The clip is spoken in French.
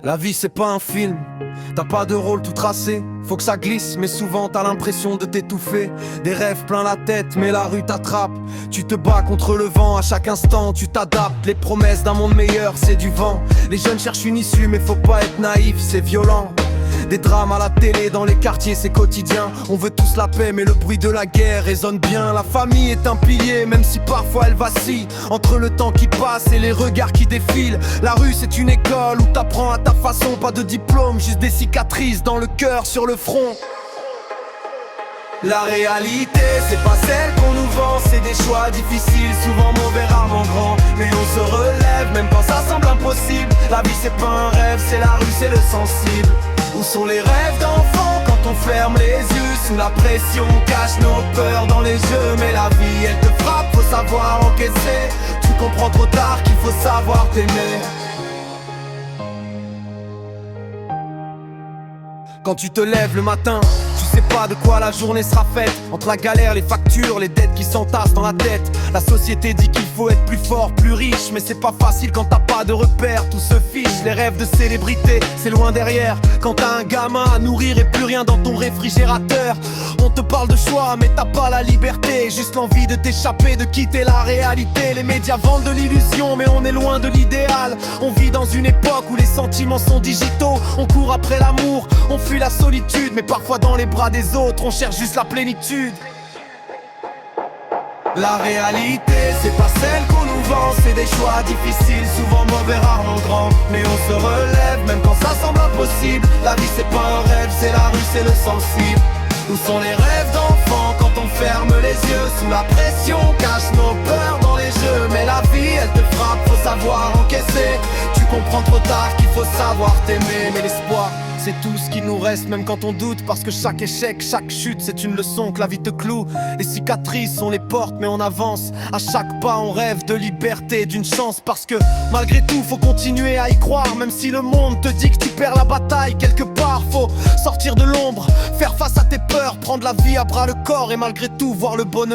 La vie c'est pas un film, t'as pas de rôle tout tracé. Faut que ça glisse, mais souvent t'as l'impression de t'étouffer. Des rêves plein la tête, mais la rue t'attrape. Tu te bats contre le vent, à chaque instant tu t'adaptes. Les promesses d'un monde meilleur, c'est du vent. Les jeunes cherchent une issue, mais faut pas être naïf, c'est violent. Des drames à la télé, dans les quartiers, c'est quotidien. On veut tous la paix, mais le bruit de la guerre résonne bien. La famille est un pilier, même si parfois elle vacille. Entre le temps qui passe et les regards qui défilent. La rue c'est une école où t'apprends à ta façon. Pas de diplôme, juste des cicatrices dans le cœur, sur le front. La réalité, c'est pas celle qu'on nous vend. C'est des choix difficiles, souvent mauvais, rarement grands. Mais on se relève, même quand ça semble impossible. La vie c'est pas un rêve, c'est la rue, c'est le sensible. Où sont les rêves d'enfants quand on ferme les yeux? Sous la pression, on cache nos peurs dans les jeux. Mais la vie, elle te frappe, faut savoir encaisser. Tu comprends trop tard qu'il faut savoir t'aimer. Quand tu te lèves le matin, tu sais pas de quoi la journée sera faite. Entre la galère, les factures, les dettes qui s'entassent dans la tête. La société dit qu'il faut être plus fort, plus riche. Mais c'est pas facile quand t'as pas de repères, tout se fiche. Les rêves de célébrité, c'est loin derrière. Quand t'as un gamin à nourrir et plus rien dans ton réfrigérateur. On te parle de choix mais t'as pas la liberté. Juste l'envie de t'échapper, de quitter la réalité. Les médias vendent de l'illusion mais on est loin de l'idéal. On vit dans une époque où les sentiments sont digitaux. On court après l'amour, on fuit la solitude. Mais parfois dans les bras des autres, on cherche juste la plénitude. La réalité, c'est pas celle qu'on nous vend. C'est des choix difficiles, souvent mauvais, rarement grands. Mais on se relève, même quand ça semble impossible. La vie c'est pas un rêve, c'est la rue, c'est le sensible. Où sont les rêves d'enfants quand on ferme les yeux? Sous la pression, on cache nos peurs dans les jeux. Mais la vie, elle te frappe, faut savoir encaisser. Tu comprends trop tard qu'il faut savoir t'aimer. Mais l'espoir, c'est tout ce qui nous reste, même quand on doute. Parce que chaque échec, chaque chute, c'est une leçon que la vie te cloue. Les cicatrices, on les porte mais on avance. À chaque pas, on rêve de liberté, d'une chance. Parce que malgré tout, faut continuer à y croire. Même si le monde te dit que tu perds la bataille, quelque part, faut sortir de l'ombre, faire face à tes peurs, prendre la vie à bras le corps. Et malgré tout, voir le bonheur